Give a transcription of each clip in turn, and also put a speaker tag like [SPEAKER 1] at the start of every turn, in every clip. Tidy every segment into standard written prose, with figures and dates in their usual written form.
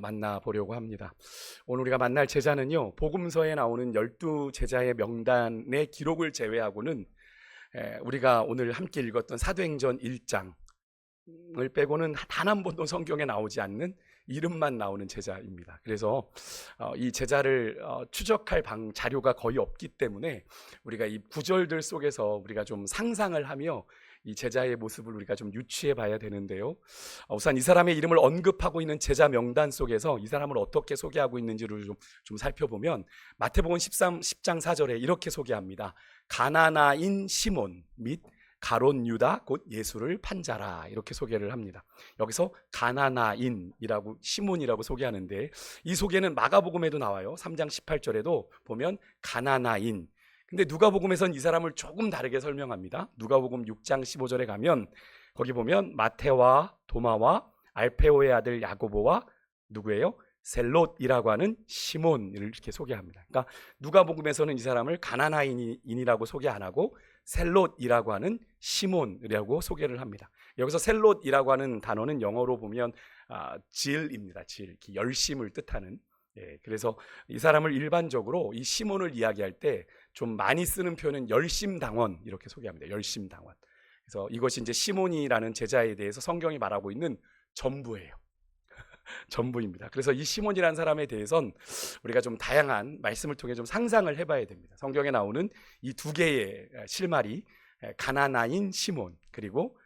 [SPEAKER 1] 만나보려고 합니다. 오늘 우리가 만날 제자는요, 복음서에 나오는 12제자의 명단의 기록을 제외하고는 우리가 오늘 함께 읽었던 사도행전 1장을 빼고는 단 한 번도 성경에 나오지 않는 이름만 나오는 제자입니다. 그래서 이 제자를 추적할 자료가 거의 없기 때문에 우리가 이 구절들 속에서 우리가 좀 상상을 하며 이 제자의 모습을 우리가 좀 유추해 봐야 되는데요. 우선 이 사람의 이름을 언급하고 있는 제자 명단 속에서 이 사람을 어떻게 소개하고 있는지를 좀 살펴보면 마태복음 10장 4절에 이렇게 소개합니다. 가나나인 시몬 및 가롯 유다 곧 예수를 판 자라, 이렇게 소개를 합니다. 여기서 가나나인이라고 시몬이라고 소개하는데, 이 소개는 마가복음에도 나와요. 3장 18절에도 보면 가나나인. 근데 누가복음에선 이 사람을 조금 다르게 설명합니다. 누가복음 6장 15절에 가면 거기 보면 마테와 도마와 알페오의 아들 야고보와 누구예요? 셀롯이라고 하는 시몬을 이렇게 소개합니다. 그러니까 누가복음에서는 이 사람을 가나나인이라고 소개 안 하고 셀롯이라고 하는 시몬이라고 소개를 합니다. 여기서 셀롯이라고 하는 단어는 영어로 보면 질입니다. 질, 열심을 뜻하는. 그래서 이 사람을 일반적으로 이 시몬을 이야기할 때 좀 많이 쓰는 표현은 열심당원, 이렇게 소개합니다. 열심당원. 그래서 이것이 이제 시몬이라는 제자에 대해서 성경이 말하고 있는 전부예요. 전부입니다. 그래서 이 시몬이라는 사람에 대해선 우리가 좀 다양한 말씀을 통해 좀 상상을 해봐야 됩니다. 성경에 나오는 이 두 개의 실말이 가나나인 시몬 그리고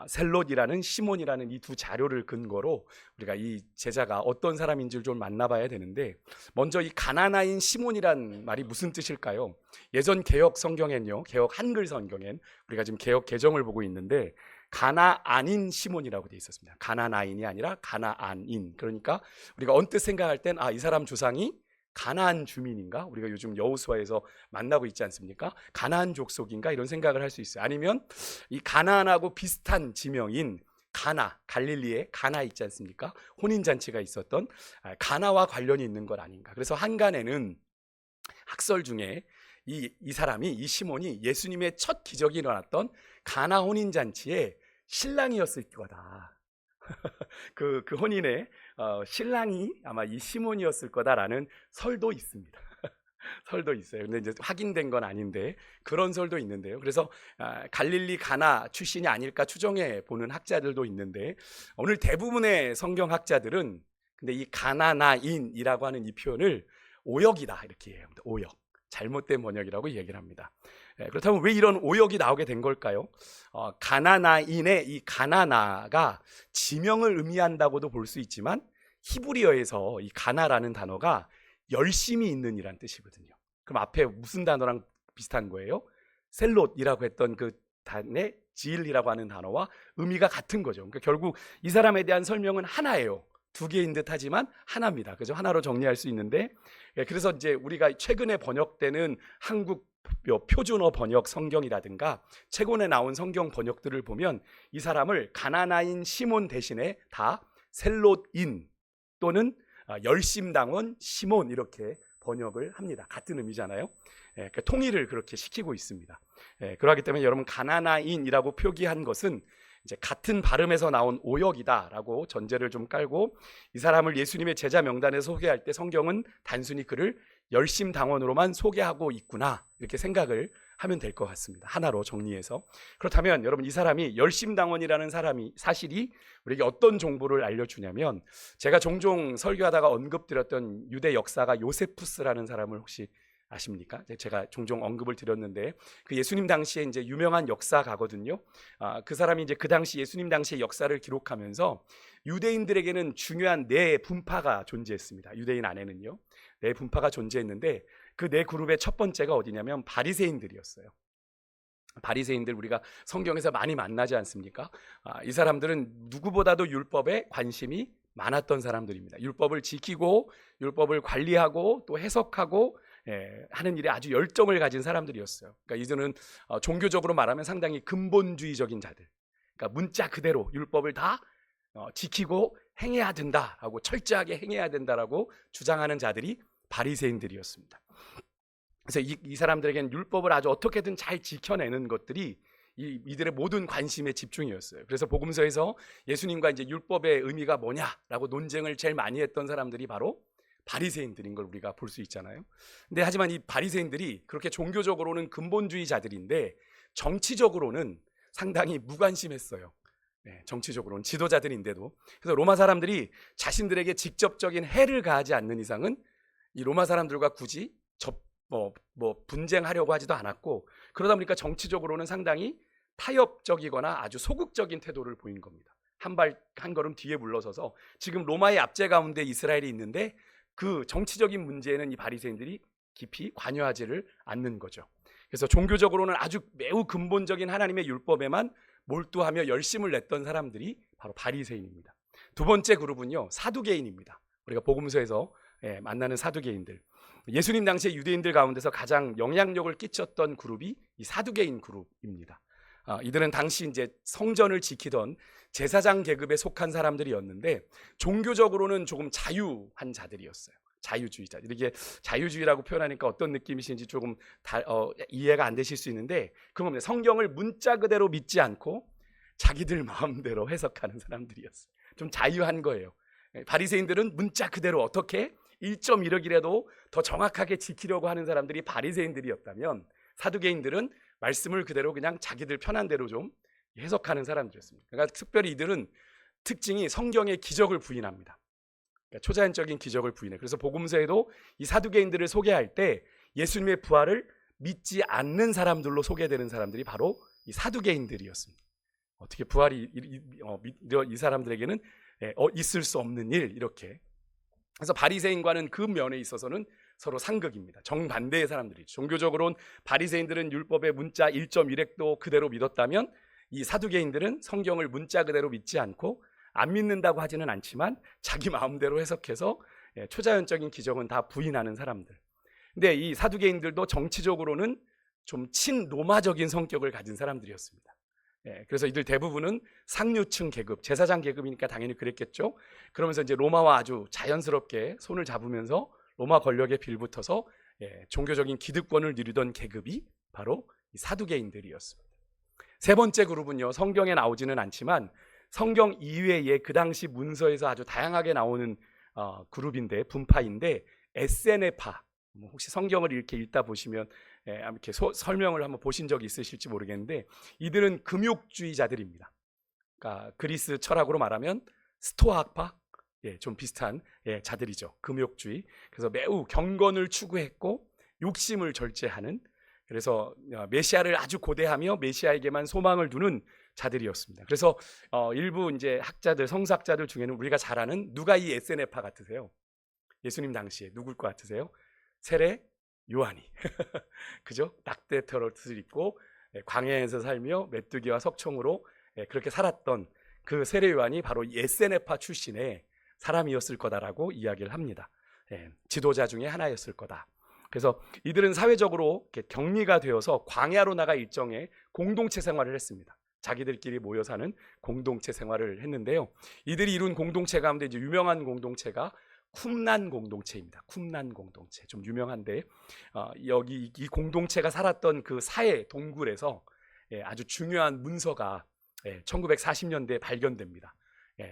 [SPEAKER 1] 셀롯이라는 시몬이라는 이 두 자료를 근거로 우리가 이 제자가 어떤 사람인지를 좀 만나봐야 되는데, 먼저 이 가나나인 시몬이란 말이 무슨 뜻일까요? 예전 개역 성경엔요, 개역 한글 성경엔 우리가 지금 개역 개정을 보고 있는데 가나안인 시몬이라고 되어 있었습니다. 가나나인이 아니라 가나안인. 그러니까 우리가 언뜻 생각할 땐 이 사람 조상이 가나안 주민인가? 우리가 요즘 여호수아에서 만나고 있지 않습니까? 가나안 족속인가? 이런 생각을 할 수 있어요. 아니면 이 가나안하고 비슷한 지명인 가나, 갈릴리에 가나 있지 않습니까? 혼인잔치가 있었던 가나와 관련이 있는 것 아닌가? 그래서 한간에는 학설 중에 이 사람이, 이 시몬이 예수님의 첫 기적이 일어났던 가나 혼인잔치에 신랑이었을 거다. 그 혼인의 신랑이 아마 이 시몬이었을 거다라는 설도 있습니다. 설도 있어요. 근데 이제 확인된 건 아닌데 그런 설도 있는데요. 그래서 갈릴리 가나 출신이 아닐까 추정해 보는 학자들도 있는데, 오늘 대부분의 성경학자들은 근데 이 가나나인이라고 하는 이 표현을 오역이다 이렇게 해요. 오역. 잘못된 번역이라고 얘기를 합니다. 그렇다면 왜 이런 오역이 나오게 된 걸까요? 가나나인의 이 가나나가 지명을 의미한다고도 볼 수 있지만 히브리어에서 이 가나라는 단어가 열심히 있는 이란 뜻이거든요. 그럼 앞에 무슨 단어랑 비슷한 거예요? 셀롯이라고 했던 그 단의 질이라고 하는 단어와 의미가 같은 거죠. 그러니까 결국 이 사람에 대한 설명은 하나예요. 두 개인 듯 하지만 하나입니다. 그죠? 하나로 정리할 수 있는데, 그래서 이제 우리가 최근에 번역되는 한국 표준어 번역 성경이라든가 최근에 나온 성경 번역들을 보면 이 사람을 가나나인 시몬 대신에 다 셀롯인 또는 열심당원 시몬 이렇게 번역을 합니다. 같은 의미잖아요. 그러니까 통일을 그렇게 시키고 있습니다. 그렇기 때문에 여러분, 가나나인이라고 표기한 것은 이제 같은 발음에서 나온 오역이다라고 전제를 좀 깔고, 이 사람을 예수님의 제자 명단에 소개할 때 성경은 단순히 그를 열심당원으로만 소개하고 있구나 이렇게 생각을 하면 될 것 같습니다. 하나로 정리해서. 그렇다면 여러분, 이 사람이 열심당원이라는 사실이 우리에게 어떤 정보를 알려주냐면, 제가 종종 설교하다가 언급드렸던 유대 역사가 요세푸스라는 사람을 혹시 아십니까? 제가 종종 언급을 드렸는데 그 예수님 당시에 이제 유명한 역사가거든요. 그 사람이 이제 그 당시 예수님 당시의 역사를 기록하면서 유대인들에게는 중요한 네 분파가 존재했습니다. 유대인 안에는요, 네 분파가 존재했는데 그 네 그룹의 첫 번째가 어디냐면 바리새인들이었어요. 바리새인들 우리가 성경에서 많이 만나지 않습니까? 이 사람들은 누구보다도 율법에 관심이 많았던 사람들입니다. 율법을 지키고 율법을 관리하고 또 해석하고 하는 일에 아주 열정을 가진 사람들이었어요. 그러니까 이들은 종교적으로 말하면 상당히 근본주의적인 자들. 그러니까 문자 그대로 율법을 다 지키고 행해야 된다라고, 철저하게 행해야 된다라고 주장하는 자들이 바리새인들이었습니다. 그래서 이 사람들에게는 율법을 아주 어떻게든 잘 지켜내는 것들이 이들의 모든 관심의 집중이었어요. 그래서 복음서에서 예수님과 이제 율법의 의미가 뭐냐라고 논쟁을 제일 많이 했던 사람들이 바로 바리새인들인 걸 우리가 볼 수 있잖아요. 근데 하지만 이 바리새인들이 그렇게 종교적으로는 근본주의자들인데 정치적으로는 상당히 무관심했어요. 정치적으로는 지도자들인데도. 그래서 로마 사람들이 자신들에게 직접적인 해를 가하지 않는 이상은 이 로마 사람들과 굳이 분쟁하려고 하지도 않았고, 그러다 보니까 정치적으로는 상당히 타협적이거나 아주 소극적인 태도를 보인 겁니다. 한 걸음 뒤에 물러서서 지금 로마의 압제 가운데 이스라엘이 있는데 그 정치적인 문제에는 이 바리새인들이 깊이 관여하지를 않는 거죠. 그래서 종교적으로는 아주 매우 근본적인 하나님의 율법에만 몰두하며 열심을 냈던 사람들이 바로 바리새인입니다. 두 번째 그룹은요, 사두개인입니다. 우리가 복음서에서 만나는 사두개인들. 예수님 당시의 유대인들 가운데서 가장 영향력을 끼쳤던 그룹이 이 사두개인 그룹입니다. 이들은 당시 이제 성전을 지키던 제사장 계급에 속한 사람들이었는데 종교적으로는 조금 자유한 자들이었어요. 자유주의자. 이렇게 자유주의라고 표현하니까 어떤 느낌이신지 조금 이해가 안 되실 수 있는데, 그건 성경을 문자 그대로 믿지 않고 자기들 마음대로 해석하는 사람들이었어요. 좀 자유한 거예요. 바리새인들은 문자 그대로 어떻게 1.1억이라도 더 정확하게 지키려고 하는 사람들이 바리새인들이었다면, 사두개인들은 말씀을 그대로 그냥 자기들 편한 대로 좀 해석하는 사람들이었습니다. 그러니까 특별히 이들은 특징이 성경의 기적을 부인합니다. 그러니까 초자연적인 기적을 부인해. 그래서 복음서에도 이 사두개인들을 소개할 때 예수님의 부활을 믿지 않는 사람들로 소개되는 사람들이 바로 이 사두개인들이었습니다. 어떻게 부활이 이 사람들에게는 있을 수 없는 일, 이렇게. 그래서 바리새인과는 그 면에 있어서는 서로 상극입니다. 정반대의 사람들이죠. 종교적으로는 바리새인들은 율법의 문자 1.1획도 그대로 믿었다면 이 사두개인들은 성경을 문자 그대로 믿지 않고, 안 믿는다고 하지는 않지만 자기 마음대로 해석해서 초자연적인 기적은 다 부인하는 사람들. 근데 이 사두개인들도 정치적으로는 좀 친로마적인 성격을 가진 사람들이었습니다. 그래서 이들 대부분은 상류층 계급, 제사장 계급이니까 당연히 그랬겠죠. 그러면서 이제 로마와 아주 자연스럽게 손을 잡으면서 로마 권력에 빌붙어서 종교적인 기득권을 누리던 계급이 바로 이 사두개인들이었습니다. 세 번째 그룹은요, 성경에 나오지는 않지만 성경 이외에 그 당시 문서에서 아주 다양하게 나오는 그룹인데, 분파인데, 에세네파. 혹시 성경을 이렇게 읽다 보시면 이렇게 설명을 한번 보신 적이 있으실지 모르겠는데, 이들은 금욕주의자들입니다. 그러니까 그리스 철학으로 말하면 스토아학파, 좀 비슷한 자들이죠. 금욕주의. 그래서 매우 경건을 추구했고 욕심을 절제하는, 그래서 메시아를 아주 고대하며 메시아에게만 소망을 두는 자들이었습니다. 그래서 일부 이제 학자들, 성사학자들 중에는 우리가 잘 아는, 누가 이 에세네파 같으세요? 예수님 당시에 누굴 것 같으세요? 세례 요한이. 그죠? 낙대 털옷을 입고 광야에서 살며 메뚜기와 석청으로 그렇게 살았던 그 세례 요한이 바로 이 에세네파 출신의 사람이었을 거다라고 이야기를 합니다. 지도자 중에 하나였을 거다. 그래서 이들은 사회적으로 이렇게 격리가 되어서 광야로 나가 일정의 공동체 생활을 했습니다. 자기들끼리 모여 사는 공동체 생활을 했는데요. 이들이 이룬 공동체 가운데 이제 유명한 공동체가 쿰난 공동체입니다. 쿰난 공동체, 좀 유명한데 여기 이 공동체가 살았던 그 사해 동굴에서 아주 중요한 문서가 1940년대에 발견됩니다.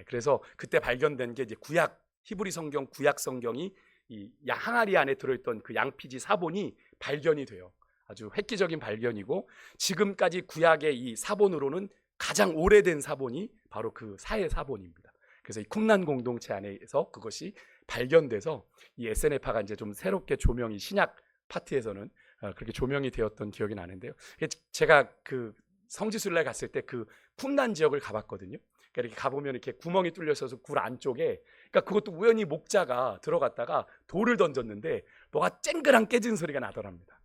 [SPEAKER 1] 그래서 그때 발견된 게 이제 구약 히브리 성경, 구약 성경이 이 항아리 안에 들어있던 그 양피지 사본이 발견이 돼요. 아주 획기적인 발견이고, 지금까지 구약의 이 사본으로는 가장 오래된 사본이 바로 그 사해 사본입니다. 그래서 이 쿰난 공동체 안에서 그것이 발견돼서 이 에세네파가 이제 좀 새롭게 조명이, 신약 파트에서는 그렇게 조명이 되었던 기억이 나는데요. 제가 그 성지순례 갔을 때 그 쿰난 지역을 가봤거든요. 그러니까 이렇게 가보면 이렇게 구멍이 뚫려 있어서 굴 안쪽에, 그러니까 그것도 우연히 목자가 들어갔다가 돌을 던졌는데 뭐가 쨍그랑 깨진 소리가 나더랍니다.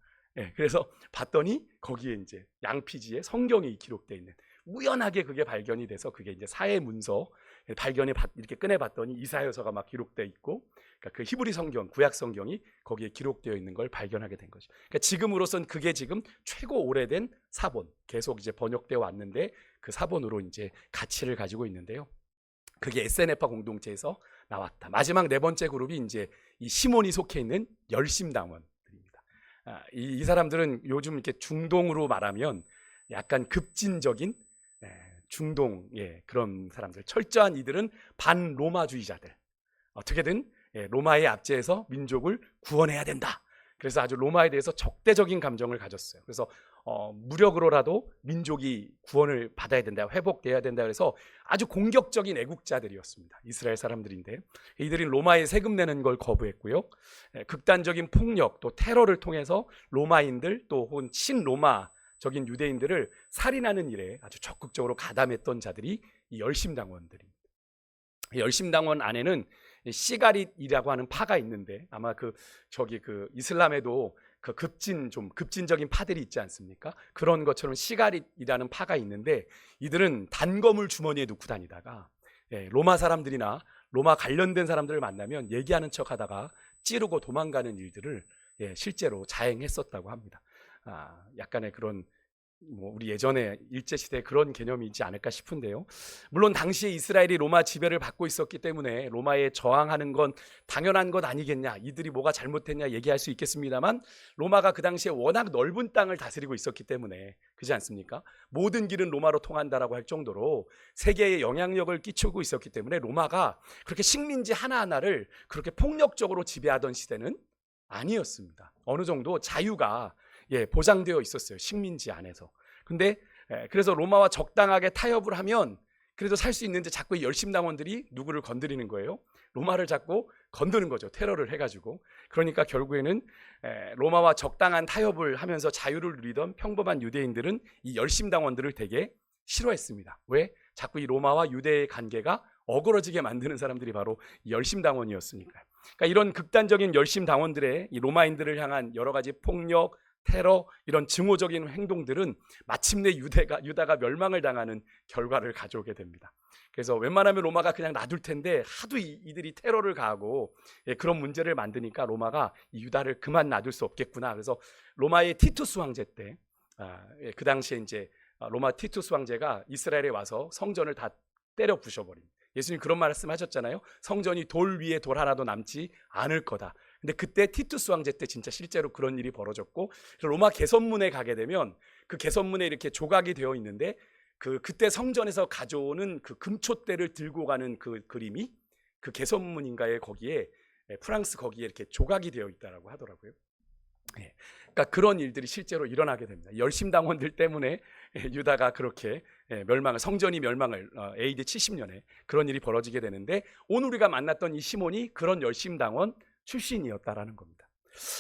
[SPEAKER 1] 그래서 봤더니 거기에 이제 양피지에 성경이 기록되어 있는, 우연하게 그게 발견이 돼서 그게 이제 사해 문서 발견에 이렇게 꺼내봤더니 이사야서가 막 기록되어 있고, 그러니까 그 히브리 성경, 구약 성경이 거기에 기록되어 있는 걸 발견하게 된 거죠. 그러니까 지금으로선 그게 지금 최고 오래된 사본, 계속 이제 번역되어 왔는데 그 사본으로 이제 가치를 가지고 있는데요. 그게 에세네파 공동체에서 나왔다. 마지막 네 번째 그룹이 이제 이 시몬이 속해 있는 열심당원들입니다. 이 사람들은 요즘 이렇게 중동으로 말하면 약간 급진적인 중동 그런 사람들, 철저한 이들은 반로마주의자들. 어떻게든 로마의 압제에서 민족을 구원해야 된다. 그래서 아주 로마에 대해서 적대적인 감정을 가졌어요. 그래서 무력으로라도 민족이 구원을 받아야 된다, 회복돼야 된다. 그래서 아주 공격적인 애국자들이었습니다. 이스라엘 사람들인데 이들이 로마에 세금 내는 걸 거부했고요. 극단적인 폭력 또 테러를 통해서 로마인들 또 혹은 친로마적인 유대인들을 살인하는 일에 아주 적극적으로 가담했던 자들이 이 열심당원들입니다. 열심당원 안에는 시가릿이라고 하는 파가 있는데 아마 그 이슬람에도 그 급진적인 파들이 있지 않습니까? 그런 것처럼 시가릿이라는 파가 있는데 이들은 단검을 주머니에 넣고 다니다가 로마 사람들이나 로마 관련된 사람들을 만나면 얘기하는 척하다가 찌르고 도망가는 일들을 실제로 자행했었다고 합니다. 약간의 그런 우리 예전에 일제시대에 그런 개념이 있지 않을까 싶은데요. 물론 당시에 이스라엘이 로마 지배를 받고 있었기 때문에 로마에 저항하는 건 당연한 것 아니겠냐, 이들이 뭐가 잘못했냐 얘기할 수 있겠습니다만 로마가 그 당시에 워낙 넓은 땅을 다스리고 있었기 때문에 그렇지 않습니까? 모든 길은 로마로 통한다라고 할 정도로 세계에 영향력을 끼치고 있었기 때문에 로마가 그렇게 식민지 하나하나를 그렇게 폭력적으로 지배하던 시대는 아니었습니다. 어느 정도 자유가 보장되어 있었어요. 식민지 안에서. 근데 그래서 로마와 적당하게 타협을 하면 그래도 살 수 있는데 자꾸 이 열심당원들이 누구를 건드리는 거예요? 로마를 자꾸 건드는 거죠. 테러를 해가지고. 그러니까 결국에는 로마와 적당한 타협을 하면서 자유를 누리던 평범한 유대인들은 이 열심당원들을 되게 싫어했습니다. 왜? 자꾸 이 로마와 유대의 관계가 어그러지게 만드는 사람들이 바로 이 열심당원이었으니까요. 그러니까 이런 극단적인 열심당원들의 이 로마인들을 향한 여러 가지 폭력, 테러, 이런 증오적인 행동들은 마침내 유다가 멸망을 당하는 결과를 가져오게 됩니다. 그래서 웬만하면 로마가 그냥 놔둘 텐데 하도 이들이 테러를 가하고 그런 문제를 만드니까 로마가 이 유다를 그만 놔둘 수 없겠구나. 그래서 로마의 티투스 황제 때 그 당시에 이제 로마 티투스 황제가 이스라엘에 와서 성전을 다 때려 부셔버립니다. 예수님 그런 말씀 하셨잖아요. 성전이 돌 위에 돌 하나도 남지 않을 거다. 근데 그때 티투스 황제 때 진짜 실제로 그런 일이 벌어졌고, 로마 개선문에 가게 되면 그 개선문에 이렇게 조각이 되어 있는데 그때 성전에서 가져오는 그 금초대를 들고 가는 그 그림이 그 개선문인가에 거기에 프랑스 거기에 이렇게 조각이 되어 있다라고 하더라고요. 그러니까 그런 일들이 실제로 일어나게 됩니다. 열심당원들 때문에 유다가 그렇게 성전이 멸망을 AD 70년에 그런 일이 벌어지게 되는데, 오늘 우리가 만났던 이 시몬이 그런 열심당원 출신이었다라는 겁니다.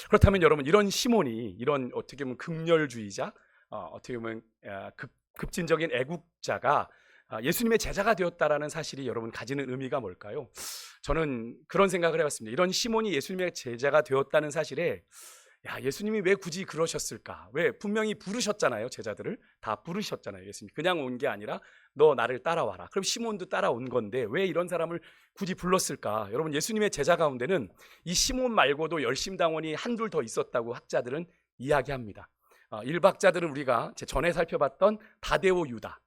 [SPEAKER 1] 그렇다면 여러분, 이런 시몬이 이런 어떻게 보면 극렬주의자, 어떻게 보면 급진적인 애국자가 예수님의 제자가 되었다라는 사실이 여러분 가지는 의미가 뭘까요? 저는 그런 생각을 해봤습니다. 이런 시몬이 예수님의 제자가 되었다는 사실에 예수님이 왜 굳이 그러셨을까? 왜 분명히 부르셨잖아요. 제자들을 다 부르셨잖아요. 예수님이 그냥 온 게 아니라 너 나를 따라와라. 그럼 시몬도 따라온 건데 왜 이런 사람을 굳이 불렀을까? 여러분, 예수님의 제자 가운데는 이 시몬 말고도 열심당원이 한둘 더 있었다고 학자들은 이야기합니다. 일박자들은 우리가 전에 살펴봤던 다데오 유다,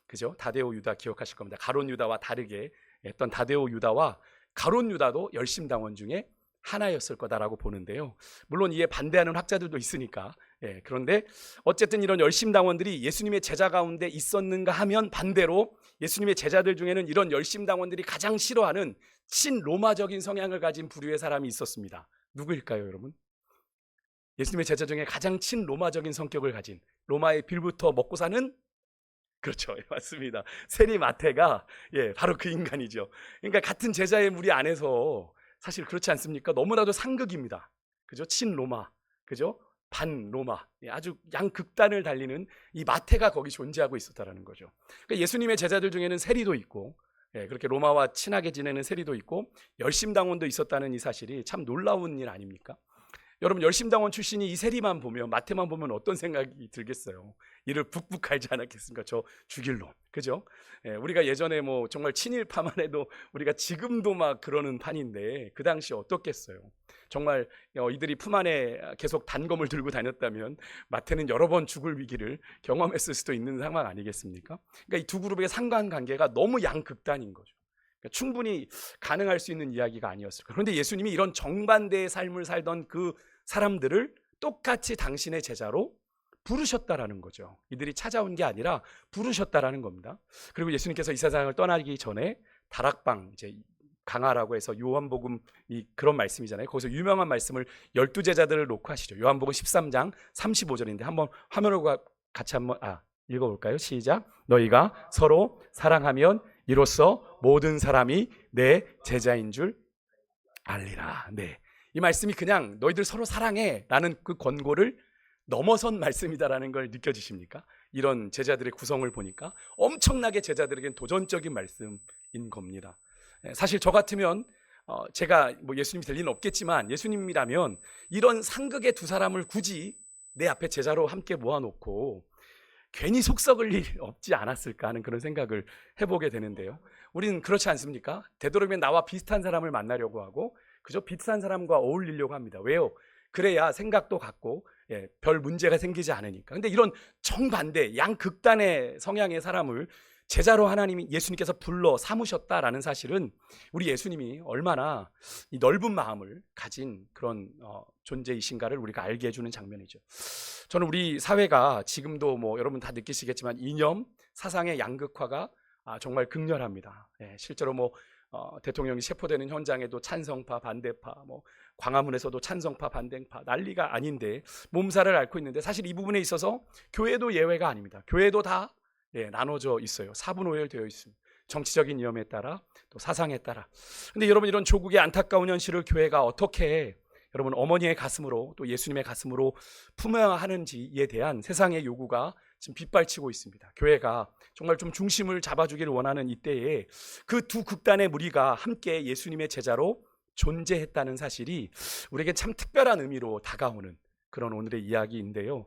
[SPEAKER 1] 그죠? 다데오 유다 기억하실 겁니다. 가론 유다와 다르게 했던 다데오 유다와 가론 유다도 열심당원 중에 하나였을 거다라고 보는데요. 물론 이에 반대하는 학자들도 있으니까. 그런데 어쨌든 이런 열심당원들이 예수님의 제자 가운데 있었는가 하면 반대로 예수님의 제자들 중에는 이런 열심당원들이 가장 싫어하는 친로마적인 성향을 가진 부류의 사람이 있었습니다. 누구일까요, 여러분? 예수님의 제자 중에 가장 친로마적인 성격을 가진, 로마의 빌부터 먹고 사는, 그렇죠, 맞습니다. 세리 마태가 바로 그 인간이죠. 그러니까 같은 제자의 무리 안에서 사실 그렇지 않습니까? 너무나도 상극입니다. 그죠? 친로마, 그죠? 반로마, 아주 양극단을 달리는 이 마태가 거기 존재하고 있었다라는 거죠. 그러니까 예수님의 제자들 중에는 세리도 있고, 그렇게 로마와 친하게 지내는 세리도 있고, 열심당원도 있었다는 이 사실이 참 놀라운 일 아닙니까? 여러분, 열심당원 출신이 이 세리만 보면, 마태만 보면 어떤 생각이 들겠어요? 이를 북북 갈지 않았겠습니까? 저 죽일 놈, 그죠? 우리가 예전에 뭐 정말 친일파만 해도 우리가 지금도 막 그러는 판인데 그 당시 어떻겠어요? 정말 이들이 품 안에 계속 단검을 들고 다녔다면 마태는 여러 번 죽을 위기를 경험했을 수도 있는 상황 아니겠습니까? 그러니까 이 두 그룹의 상관관계가 너무 양극단인 거죠. 그러니까 충분히 가능할 수 있는 이야기가 아니었을까. 그런데 예수님이 이런 정반대의 삶을 살던 그 사람들을 똑같이 당신의 제자로 부르셨다라는 거죠. 이들이 찾아온 게 아니라 부르셨다라는 겁니다. 그리고 예수님께서 이 세상을 떠나기 전에 다락방, 이제 강화라고 해서 요한복음 그런 말씀이잖아요. 거기서 유명한 말씀을 12제자들을 놓고 하시죠. 요한복음 13장 35절인데 한번 화면으로 같이 한번 읽어볼까요? 시작. 너희가 서로 사랑하면 이로써 모든 사람이 내 제자인 줄 알리라. 네. 이 말씀이 그냥 너희들 서로 사랑해 라는 그 권고를 넘어선 말씀이다라는 걸 느껴지십니까? 이런 제자들의 구성을 보니까 엄청나게 제자들에겐 도전적인 말씀인 겁니다. 사실 저 같으면 제가 뭐 예수님이 될 리는 없겠지만 예수님이라면 이런 상극의 두 사람을 굳이 내 앞에 제자로 함께 모아놓고 괜히 속 썩을 일 없지 않았을까 하는 그런 생각을 해보게 되는데요. 우리는 그렇지 않습니까? 되도록이면 나와 비슷한 사람을 만나려고 하고 그저 비슷한 사람과 어울리려고 합니다. 왜요? 그래야 생각도 같고 별 문제가 생기지 않으니까. 근데 이런 정반대 양극단의 성향의 사람을 제자로 하나님이 예수님께서 불러 삼으셨다라는 사실은 우리 예수님이 얼마나 이 넓은 마음을 가진 그런 존재이신가를 우리가 알게 해주는 장면이죠. 저는 우리 사회가 지금도 뭐 여러분 다 느끼시겠지만 이념 사상의 양극화가 정말 극렬합니다. 실제로 뭐 대통령이 체포되는 현장에도 찬성파 반대파, 뭐 광화문에서도 찬성파 반대파 난리가 아닌데 몸살을 앓고 있는데 사실 이 부분에 있어서 교회도 예외가 아닙니다. 교회도 다 나눠져 있어요. 사분오열되어 있습니다. 정치적인 이념에 따라 또 사상에 따라. 근데 여러분 이런 조국의 안타까운 현실을 교회가 어떻게 여러분 어머니의 가슴으로 또 예수님의 가슴으로 품어야 하는지에 대한 세상의 요구가 지금 빗발치고 있습니다. 교회가 정말 좀 중심을 잡아주기를 원하는 이때에 그 두 극단의 무리가 함께 예수님의 제자로 존재했다는 사실이 우리에게 참 특별한 의미로 다가오는 그런 오늘의 이야기인데요.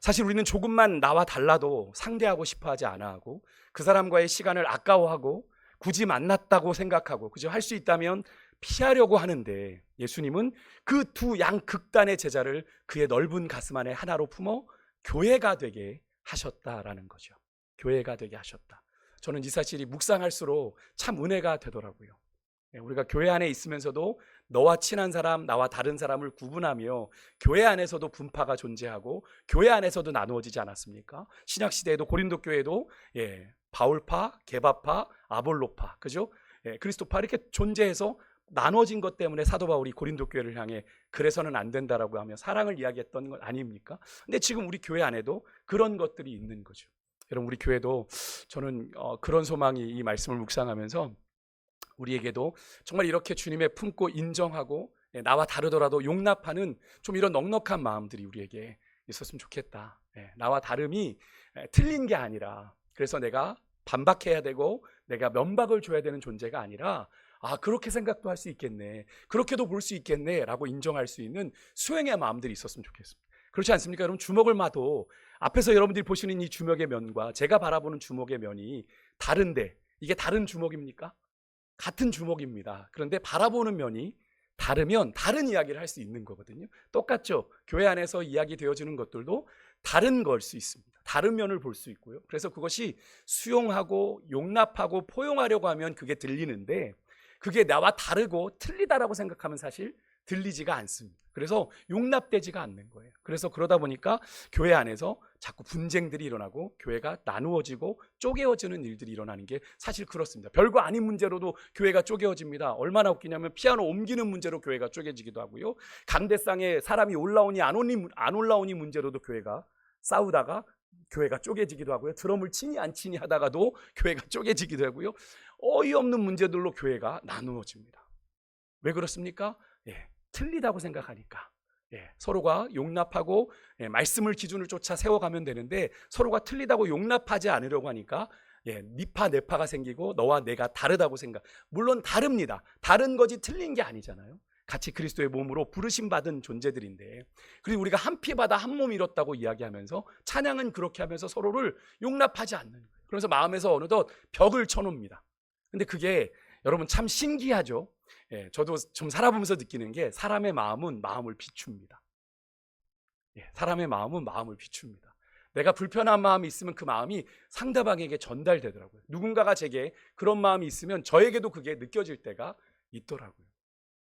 [SPEAKER 1] 사실 우리는 조금만 나와 달라도 상대하고 싶어 하지 않아 하고 그 사람과의 시간을 아까워하고 굳이 만났다고 생각하고 그저 할 수 있다면 피하려고 하는데 예수님은 그 두 양극단의 제자를 그의 넓은 가슴 안에 하나로 품어 교회가 되게 하셨다라는 거죠. 교회가 되게 하셨다. 저는 이 사실이 묵상할수록 참 은혜가 되더라고요. 우리가 교회 안에 있으면서도 너와 친한 사람, 나와 다른 사람을 구분하며 교회 안에서도 분파가 존재하고 교회 안에서도 나누어지지 않았습니까? 신약시대에도 고린도 교회도 바울파, 게바파, 아볼로파, 그죠? 그리스도파 이렇게 존재해서 나눠진 것 때문에 사도 바울이 고린도 교회를 향해 그래서는 안 된다라고 하며 사랑을 이야기했던 것 아닙니까? 근데 지금 우리 교회 안에도 그런 것들이 있는 거죠. 여러분 우리 교회도 저는 그런 소망이 이 말씀을 묵상하면서 우리에게도 정말 이렇게 주님의 품고 인정하고 나와 다르더라도 용납하는 좀 이런 넉넉한 마음들이 우리에게 있었으면 좋겠다. 나와 다름이 틀린 게 아니라 그래서 내가 반박해야 되고 내가 면박을 줘야 되는 존재가 아니라 그렇게 생각도 할 수 있겠네, 그렇게도 볼 수 있겠네 라고 인정할 수 있는 수행의 마음들이 있었으면 좋겠습니다. 그렇지 않습니까? 여러분 주먹을 마도 앞에서 여러분들이 보시는 이 주먹의 면과 제가 바라보는 주먹의 면이 다른데 이게 다른 주먹입니까? 같은 주먹입니다. 그런데 바라보는 면이 다르면 다른 이야기를 할 수 있는 거거든요. 똑같죠? 교회 안에서 이야기 되어지는 것들도 다른 걸 수 있습니다. 다른 면을 볼 수 있고요. 그래서 그것이 수용하고 용납하고 포용하려고 하면 그게 들리는데 그게 나와 다르고 틀리다라고 생각하면 사실 들리지가 않습니다. 그래서 용납되지가 않는 거예요. 그래서 그러다 보니까 교회 안에서 자꾸 분쟁들이 일어나고 교회가 나누어지고 쪼개어지는 일들이 일어나는 게 사실 그렇습니다. 별거 아닌 문제로도 교회가 쪼개어집니다. 얼마나 웃기냐면 피아노 옮기는 문제로 교회가 쪼개지기도 하고요. 강대상에 사람이 올라오니 안 올라오니 문제로도 교회가 싸우다가 교회가 쪼개지기도 하고요. 드럼을 치니 안 치니 하다가도 교회가 쪼개지기도 하고요. 어이없는 문제들로 교회가 나누어집니다. 왜 그렇습니까? 틀리다고 생각하니까. 서로가 용납하고 말씀을 기준을 쫓아 세워가면 되는데 서로가 틀리다고 용납하지 않으려고 하니까 니파 내파가 생기고 너와 내가 다르다고 생각. 물론 다릅니다. 다른 거지 틀린 게 아니잖아요. 같이 그리스도의 몸으로 부르심 받은 존재들인데 그리고 우리가 한 피 받아 한 몸 이뤘다고 이야기하면서 찬양은 그렇게 하면서 서로를 용납하지 않는 거예요. 그래서 마음에서 어느덧 벽을 쳐놓습니다. 근데 그게 여러분 참 신기하죠. 저도 좀 살아보면서 느끼는 게 사람의 마음은 마음을 비춥니다. 사람의 마음은 마음을 비춥니다. 내가 불편한 마음이 있으면 그 마음이 상대방에게 전달되더라고요. 누군가가 제게 그런 마음이 있으면 저에게도 그게 느껴질 때가 있더라고요.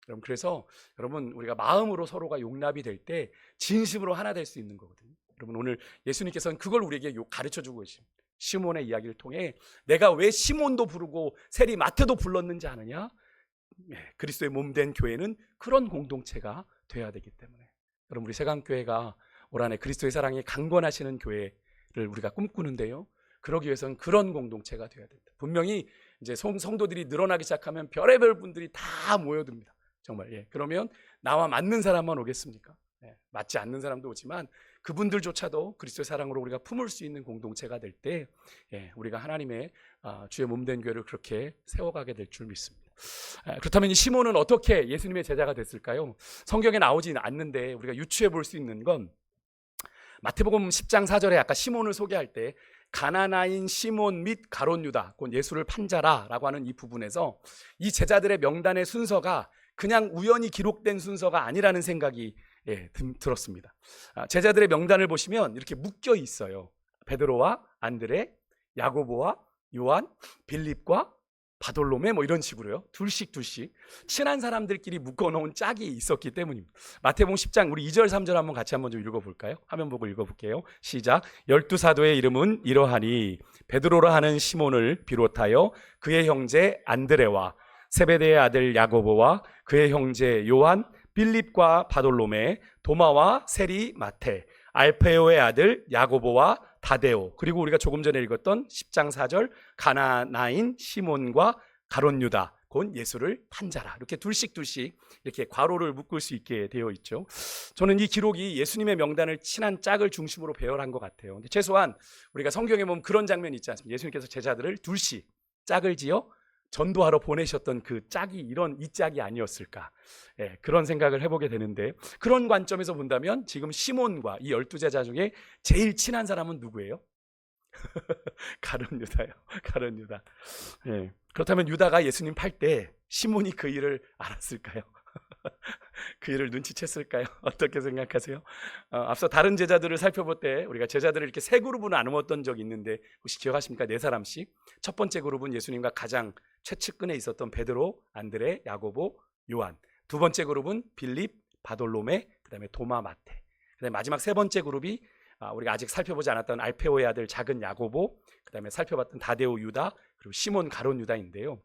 [SPEAKER 1] 여러분 그래서 여러분 우리가 마음으로 서로가 용납이 될 때 진심으로 하나 될 수 있는 거거든요. 여러분, 오늘 예수님께서는 그걸 우리에게 가르쳐주고 계십니다. 시몬의 이야기를 통해 내가 왜 시몬도 부르고 세리 마태도 불렀는지 아느냐? 그리스도의 몸된 교회는 그런 공동체가 돼야 되기 때문에, 여러분, 우리 세강교회가 올 한해 그리스도의 사랑에 강건하시는 교회를 우리가 꿈꾸는데요, 그러기 위해서는 그런 공동체가 돼야 된다. 분명히 이제 성도들이 늘어나기 시작하면 별의별 분들이 다 모여듭니다. 정말. 그러면 나와 맞는 사람만 오겠습니까? 맞지 않는 사람도 오지만 그분들조차도 그리스도의 사랑으로 우리가 품을 수 있는 공동체가 될 때, 우리가 하나님의 주의 몸된 교회를 그렇게 세워가게 될 줄 믿습니다. 그렇다면 이 시몬은 어떻게 예수님의 제자가 됐을까요? 성경에 나오진 않는데 우리가 유추해 볼 수 있는 건, 마태복음 10장 4절에 아까 시몬을 소개할 때 가나나인 시몬 및 가롯 유다, 곧 예수를 판 자라라고 하는 이 부분에서 이 제자들의 명단의 순서가 그냥 우연히 기록된 순서가 아니라는 생각이 들었습니다. 제자들의 명단을 보시면 이렇게 묶여 있어요. 베드로와 안드레, 야고보와 요한, 빌립과 바돌로메, 뭐 이런 식으로요. 둘씩 친한 사람들끼리 묶어놓은 짝이 있었기 때문입니다. 마태복음 10장 우리 2절 3절 한번 같이 한번 좀 읽어볼까요? 화면 보고 읽어볼게요. 시작. 12사도의 이름은 이러하니 베드로라 하는 시몬을 비롯하여 그의 형제 안드레와 세베대의 아들 야고보와 그의 형제 요한, 빌립과 바돌로메, 도마와 세리 마테, 알페오의 아들 야고보와 다데오, 그리고 우리가 조금 전에 읽었던 10장 4절 가나나인 시몬과 가롯 유다, 곧 예수를 판 자라. 이렇게 둘씩 이렇게 괄호를 묶을 수 있게 되어 있죠. 저는 이 기록이 예수님의 명단을 친한 짝을 중심으로 배열한 것 같아요. 근데 최소한 우리가 성경에 보면 그런 장면이 있지 않습니까? 예수님께서 제자들을 둘씩 짝을 지어 전도하러 보내셨던 그 짝이 이 짝이 아니었을까, 그런 생각을 해보게 되는데, 그런 관점에서 본다면 지금 시몬과 이 12제자 중에 제일 친한 사람은 누구예요? 가룟 유다요. 가룟 유다. 그렇다면 유다가 예수님 팔 때 시몬이 그 일을 알았을까요? 그 일을 눈치챘을까요? 어떻게 생각하세요? 앞서 다른 제자들을 살펴볼 때 우리가 제자들을 이렇게 세 그룹으로 나누었던 적이 있는데, 혹시 기억하십니까? 네 사람씩. 첫 번째 그룹은 예수님과 가장 최측근에 있었던 베드로, 안드레, 야고보, 요한. 두 번째 그룹은 빌립, 바돌로메, 그다음에 도마, 마테. 그다음에 마지막 세 번째 그룹이 우리가 아직 살펴보지 않았던 알페오의 아들 작은 야고보, 그다음에 살펴봤던 다데오 유다, 그리고 시몬 가롯 유다인데요.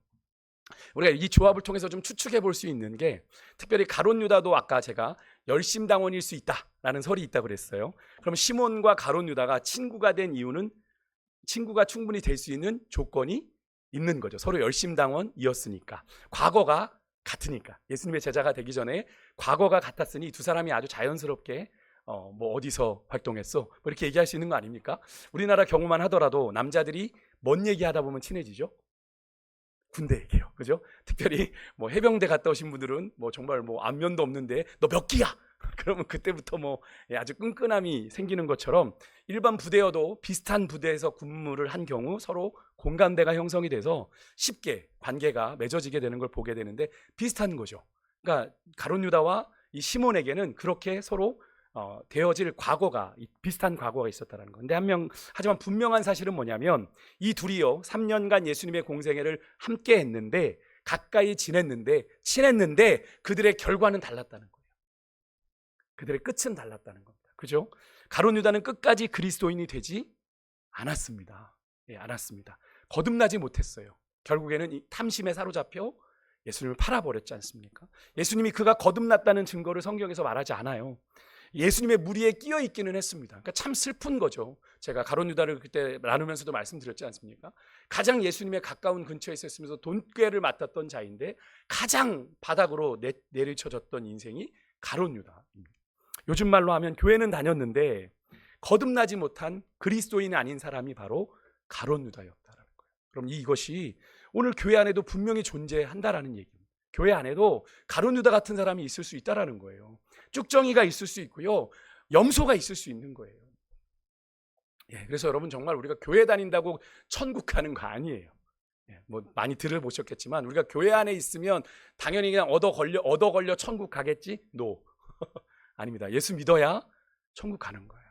[SPEAKER 1] 우리가 이 조합을 통해서 좀 추측해 볼 수 있는 게, 특별히 가롯 유다도 아까 제가 열심당원일 수 있다라는 설이 있다고 그랬어요. 그럼 시몬과 가롯 유다가 친구가 된 이유는, 친구가 충분히 될 수 있는 조건이 있는 거죠. 서로 열심당원이었으니까, 과거가 같으니까. 예수님의 제자가 되기 전에 과거가 같았으니 두 사람이 아주 자연스럽게 뭐 어디서 활동했어? 뭐 이렇게 얘기할 수 있는 거 아닙니까? 우리나라 경우만 하더라도 남자들이 뭔 얘기하다 보면 친해지죠? 군대 얘기요. 그죠? 특별히 뭐 해병대 갔다 오신 분들은 뭐 정말 뭐 안면도 없는데 너 몇 기야? 그러면 그때부터 뭐 아주 끈끈함이 생기는 것처럼, 일반 부대여도 비슷한 부대에서 근무를 한 경우 서로 공감대가 형성이 돼서 쉽게 관계가 맺어지게 되는 걸 보게 되는데, 비슷한 거죠. 그러니까 가롯 유다와 이 시몬에게는 그렇게 서로 되어질 과거가, 비슷한 과거가 있었다는 건데, 하지만 분명한 사실은 뭐냐면, 이 둘이요 3년간 예수님의 공생애를 함께 했는데, 가까이 지냈는데, 친했는데 그들의 결과는 달랐다는 거예요. 그들의 끝은 달랐다는 겁니다. 그죠? 가롯 유다는 끝까지 그리스도인이 되지 않았습니다. 않았습니다. 거듭나지 못했어요. 결국에는 이 탐심에 사로잡혀 예수님을 팔아버렸지 않습니까? 예수님이 그가 거듭났다는 증거를 성경에서 말하지 않아요. 예수님의 무리에 끼어 있기는 했습니다. 그러니까 참 슬픈 거죠. 제가 가롯 유다를 그때 나누면서도 말씀드렸지 않습니까? 가장 예수님의 가까운 근처에 있었으면서 돈꾀를 맡았던 자인데, 가장 바닥으로 내리쳐졌던 인생이 가롯 유다입니다. 요즘 말로 하면 교회는 다녔는데 거듭나지 못한 그리스도인이 아닌 사람이 바로 가롯 유다였다라는 거예요. 그럼 이것이 오늘 교회 안에도 분명히 존재한다라는 얘기입니다. 교회 안에도 가롯 유다 같은 사람이 있을 수 있다라는 거예요. 쭉정이가 있을 수 있고요, 염소가 있을 수 있는 거예요. 그래서 여러분, 정말 우리가 교회 다닌다고 천국 가는 거 아니에요. 뭐 많이 들어보셨겠지만, 우리가 교회 안에 있으면 당연히 그냥 얻어 걸려 천국 가겠지? No. 아닙니다. 예수 믿어야 천국 가는 거예요.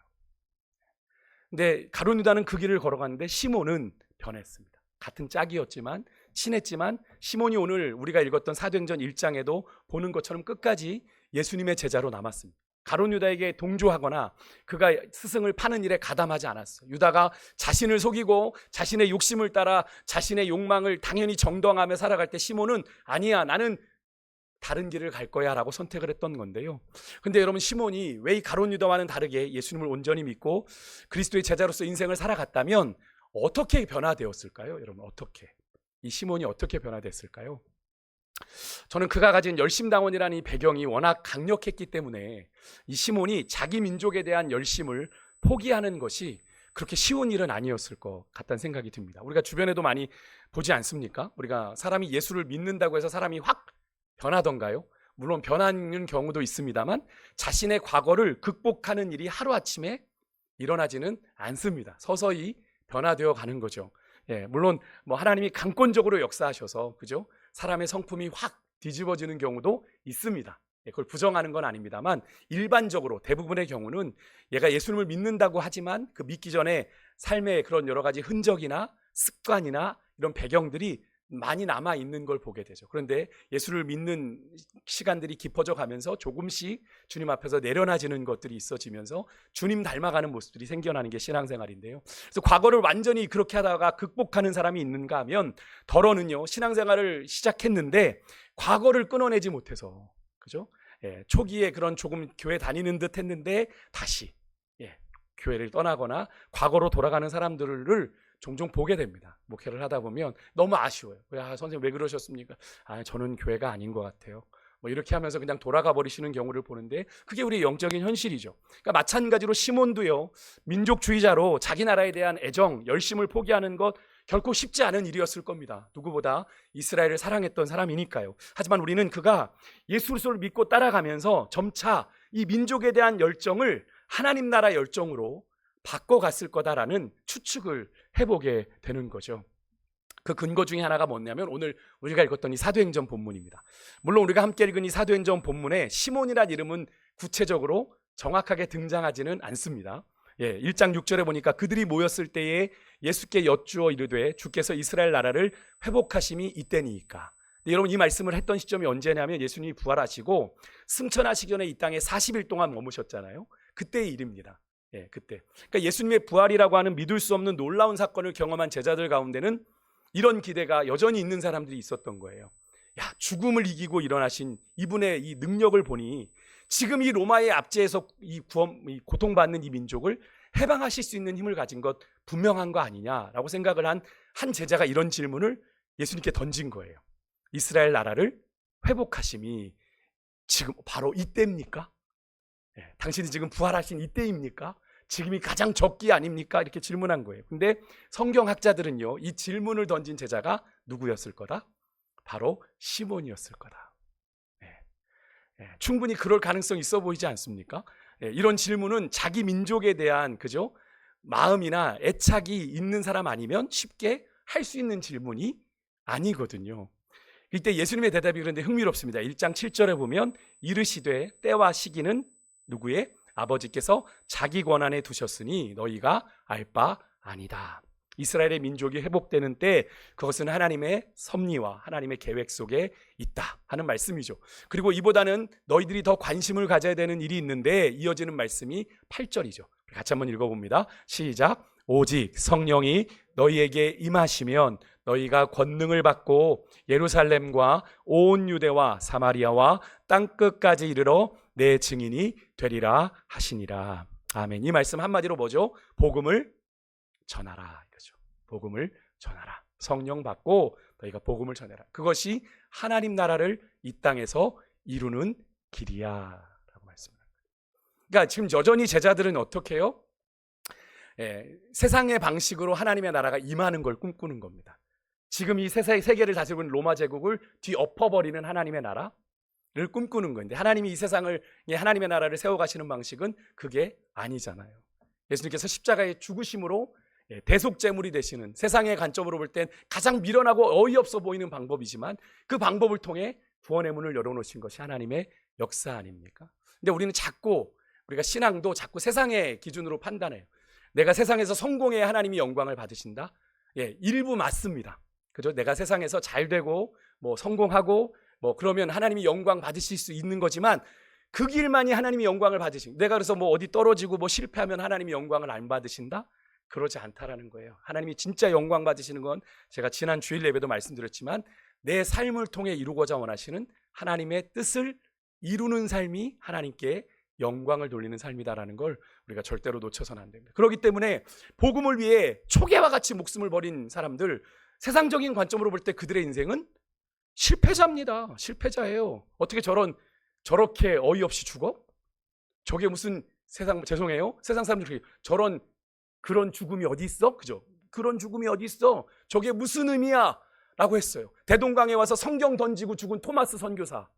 [SPEAKER 1] 근데 가롯 유다는 그 길을 걸어갔는데 시몬은 변했습니다. 같은 짝이었지만, 친했지만, 시몬이 오늘 우리가 읽었던 사도행전 1장에도 보는 것처럼 끝까지 예수님의 제자로 남았습니다. 가룟 유다에게 동조하거나 그가 스승을 파는 일에 가담하지 않았어. 유다가 자신을 속이고 자신의 욕심을 따라 자신의 욕망을 당연히 정당하며 살아갈 때 시몬은 아니야, 나는 다른 길을 갈 거야 라고 선택을 했던 건데요. 근데 여러분, 시몬이 왜 이 가룟 유다와는 다르게 예수님을 온전히 믿고 그리스도의 제자로서 인생을 살아갔다면 어떻게 변화되었을까요? 여러분, 어떻게? 이 시몬이 어떻게 변화됐을까요? 저는 그가 가진 열심당원이라는 이 배경이 워낙 강력했기 때문에 이 시몬이 자기 민족에 대한 열심을 포기하는 것이 그렇게 쉬운 일은 아니었을 것 같다는 생각이 듭니다. 우리가 주변에도 많이 보지 않습니까? 우리가 사람이 예수를 믿는다고 해서 사람이 확 변하던가요? 물론 변하는 경우도 있습니다만 자신의 과거를 극복하는 일이 하루아침에 일어나지는 않습니다. 서서히 변화되어 가는 거죠. 물론 하나님이 강권적으로 역사하셔서, 그죠? 사람의 성품이 확 뒤집어지는 경우도 있습니다. 그걸 부정하는 건 아닙니다만 일반적으로 대부분의 경우는 얘가 예수님을 믿는다고 하지만 그 믿기 전에 삶의 그런 여러 가지 흔적이나 습관이나 이런 배경들이 많이 남아 있는 걸 보게 되죠. 그런데 예수를 믿는 시간들이 깊어져 가면서 조금씩 주님 앞에서 내려놔지는 것들이 있어지면서 주님 닮아가는 모습들이 생겨나는 게 신앙생활인데요. 그래서 과거를 완전히 그렇게 하다가 극복하는 사람이 있는가 하면 덜어는요, 신앙생활을 시작했는데 과거를 끊어내지 못해서, 그죠? 초기에 그런 조금 교회 다니는 듯 했는데 다시 교회를 떠나거나 과거로 돌아가는 사람들을 종종 보게 됩니다. 목회를 하다 보면 너무 아쉬워요. 선생님 왜 그러셨습니까? 저는 교회가 아닌 것 같아요. 이렇게 하면서 그냥 돌아가 버리시는 경우를 보는데 그게 우리의 영적인 현실이죠. 그러니까 마찬가지로 시몬도요, 민족주의자로 자기 나라에 대한 애정, 열심을 포기하는 것 결코 쉽지 않은 일이었을 겁니다. 누구보다 이스라엘을 사랑했던 사람이니까요. 하지만 우리는 그가 예수 그리스도를 믿고 따라가면서 점차 이 민족에 대한 열정을 하나님 나라 열정으로 바꿔갔을 거다라는 추측을 해보게 되는 거죠. 그 근거 중에 하나가 뭐냐면 오늘 우리가 읽었던 이 사도행전 본문입니다. 물론 우리가 함께 읽은 이 사도행전 본문에 시몬이라는 이름은 구체적으로 정확하게 등장하지는 않습니다. 1장 6절에 보니까 그들이 모였을 때에 예수께 여쭈어 이르되 주께서 이스라엘 나라를 회복하심이 이때니이까. 여러분, 이 말씀을 했던 시점이 언제냐면 예수님이 부활하시고 승천하시기 전에 이 땅에 40일 동안 머무셨잖아요. 그때의 일입니다. 그때. 그러니까 예수님의 부활이라고 하는 믿을 수 없는 놀라운 사건을 경험한 제자들 가운데는 이런 기대가 여전히 있는 사람들이 있었던 거예요. 죽음을 이기고 일어나신 이분의 이 능력을 보니 지금 이 로마의 압제에서 이 고통받는 이 민족을 해방하실 수 있는 힘을 가진 것 분명한 거 아니냐라고 생각을 한 제자가 이런 질문을 예수님께 던진 거예요. 이스라엘 나라를 회복하심이 지금 바로 이때입니까? 당신이 지금 부활하신 이때입니까? 지금이 가장 적기 아닙니까? 이렇게 질문한 거예요. 근데 성경학자들은요, 이 질문을 던진 제자가 누구였을 거다? 바로 시몬이었을 거다. 충분히 그럴 가능성이 있어 보이지 않습니까? 이런 질문은 자기 민족에 대한, 그죠? 마음이나 애착이 있는 사람 아니면 쉽게 할 수 있는 질문이 아니거든요. 이때 예수님의 대답이 그런데 흥미롭습니다. 1장 7절에 보면 이르시되 때와 시기는 누구의? 아버지께서 자기 권한에 두셨으니 너희가 알 바 아니다. 이스라엘의 민족이 회복되는 때 그것은 하나님의 섭리와 하나님의 계획 속에 있다 하는 말씀이죠. 그리고 이보다는 너희들이 더 관심을 가져야 되는 일이 있는데 이어지는 말씀이 8절이죠. 같이 한번 읽어봅니다. 시작. 오직 성령이 너희에게 임하시면 너희가 권능을 받고 예루살렘과 온 유대와 사마리아와 땅끝까지 이르러 내 증인이 되리라 하시니라. 아멘. 이 말씀 한마디로 뭐죠? 복음을 전하라 이거죠. 복음을 전하라. 성령 받고 너희가 복음을 전해라. 그것이 하나님 나라를 이 땅에서 이루는 길이야 라고 말씀합니다. 그러니까 지금 여전히 제자들은 어떻게 해요? 세상의 방식으로 하나님의 나라가 임하는 걸 꿈꾸는 겁니다. 지금 이 세계를 다스리고 있는 로마 제국을 뒤엎어버리는 하나님의 나라를 꿈꾸는 건데 하나님이 이 세상을, 하나님의 나라를 세워가시는 방식은 그게 아니잖아요. 예수님께서 십자가의 죽으심으로 대속제물이 되시는, 세상의 관점으로 볼 땐 가장 미련하고 어이없어 보이는 방법이지만 그 방법을 통해 구원의 문을 열어놓으신 것이 하나님의 역사 아닙니까? 근데 우리가 신앙도 자꾸 세상의 기준으로 판단해요. 내가 세상에서 성공해야 하나님이 영광을 받으신다? 일부 맞습니다. 그죠? 내가 세상에서 잘 되고 성공하고 그러면 하나님이 영광 받으실 수 있는 거지만 그 길만이 하나님이 영광을 받으신, 내가 그래서 뭐 어디 떨어지고 뭐 실패하면 하나님이 영광을 안 받으신다? 그러지 않다라는 거예요. 하나님이 진짜 영광 받으시는 건 제가 지난 주일 예배도 말씀드렸지만 내 삶을 통해 이루고자 원하시는 하나님의 뜻을 이루는 삶이 하나님께 영광을 돌리는 삶이다라는 걸 우리가 절대로 놓쳐서는 안 됩니다. 그렇기 때문에 복음을 위해 초계와 같이 목숨을 버린 사람들, 세상적인 관점으로 볼 때 그들의 인생은 실패자입니다. 실패자예요. 어떻게 저렇게 어이없이 죽어? 저게 무슨 죄송해요. 세상 사람들이 그런 죽음이 어디 있어? 그죠? 그런 죽음이 어디 있어? 저게 무슨 의미야? 라고 했어요. 대동강에 와서 성경 던지고 죽은 토마스 선교사.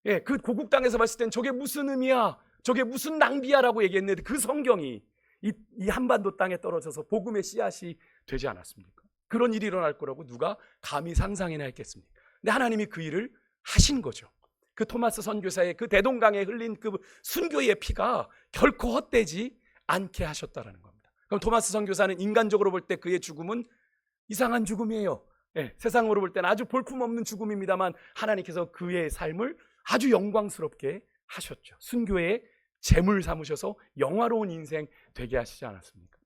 [SPEAKER 1] 예, 그 고국 땅에서 봤을 땐 저게 무슨 의미야? 저게 무슨 낭비야? 라고 얘기했는데 그 성경이 이 한반도 땅에 떨어져서 복음의 씨앗이 되지 않았습니까? 그런 일이 일어날 거라고 누가 감히 상상이나 했겠습니까? 근데 하나님이 그 일을 하신 거죠. 그 토마스 선교사의 그 대동강에 흘린 그 순교의 피가 결코 헛되지 않게 하셨다라는 겁니다. 그럼 토마스 선교사는 인간적으로 볼 때 그의 죽음은 이상한 죽음이에요. 예, 세상으로 볼 때는 아주 볼품없는 죽음입니다만 하나님께서 그의 삶을 아주 영광스럽게 하셨죠. 순교의 제물 삼으셔서 영화로운 인생 되게 하시지 않았습니까?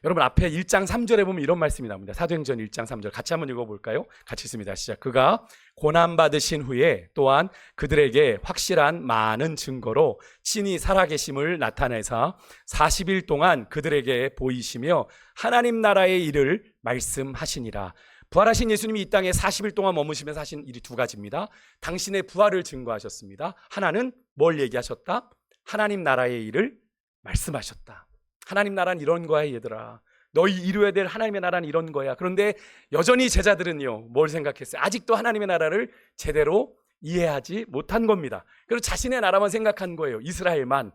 [SPEAKER 1] 여러분 앞에 1장 3절에 보면 이런 말씀이 나옵니다. 사도행전 1장 3절 같이 한번 읽어볼까요? 같이 있습니다. 시작. 그가 고난받으신 후에 또한 그들에게 확실한 많은 증거로 친히 살아계심을 나타내사 40일 동안 그들에게 보이시며 하나님 나라의 일을 말씀하시니라. 부활하신 예수님이 이 땅에 40일 동안 머무시면서 하신 일이 두 가지입니다. 당신의 부활을 증거하셨습니다. 하나는 뭘 얘기하셨다? 하나님 나라의 일을 말씀하셨다. 하나님 나라는 이런 거야 얘들아. 너희 이루어야 될 하나님의 나라는 이런 거야. 그런데 여전히 제자들은요 뭘 생각했어요? 아직도 하나님의 나라를 제대로 이해하지 못한 겁니다. 그리고 자신의 나라만 생각한 거예요. 이스라엘만.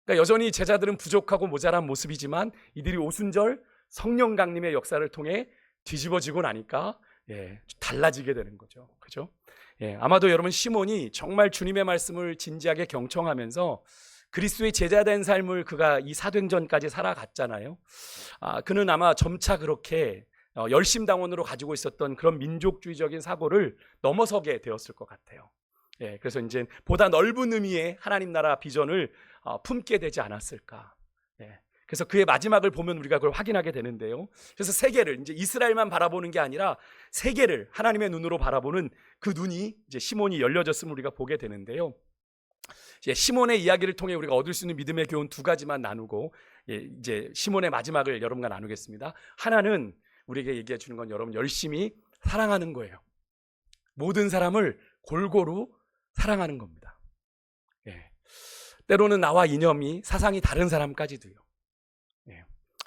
[SPEAKER 1] 그러니까 여전히 제자들은 부족하고 모자란 모습이지만 이들이 오순절 성령 강림의 역사를 통해 뒤집어지고 나니까 달라지게 되는 거죠. 그죠? 아마도 여러분 시몬이 정말 주님의 말씀을 진지하게 경청하면서 그리스도의 제자된 삶을 그가 이 사도행전까지 살아갔잖아요. 그는 아마 점차 그렇게 열심당원으로 가지고 있었던 그런 민족주의적인 사고를 넘어서게 되었을 것 같아요. 그래서 이제 보다 넓은 의미의 하나님 나라 비전을 품게 되지 않았을까. 그래서 그의 마지막을 보면 우리가 그걸 확인하게 되는데요. 그래서 세계를 이제 이스라엘만 바라보는 게 아니라 세계를 하나님의 눈으로 바라보는 그 눈이 이제 시몬이 열려졌음을 우리가 보게 되는데요. 시몬의 이야기를 통해 우리가 얻을 수 있는 믿음의 교훈 두 가지만 나누고 이제 시몬의 마지막을 여러분과 나누겠습니다. 하나는 우리에게 얘기해 주는 건 여러분 열심히 사랑하는 거예요. 모든 사람을 골고루 사랑하는 겁니다. 때로는 나와 이념이 사상이 다른 사람까지도요.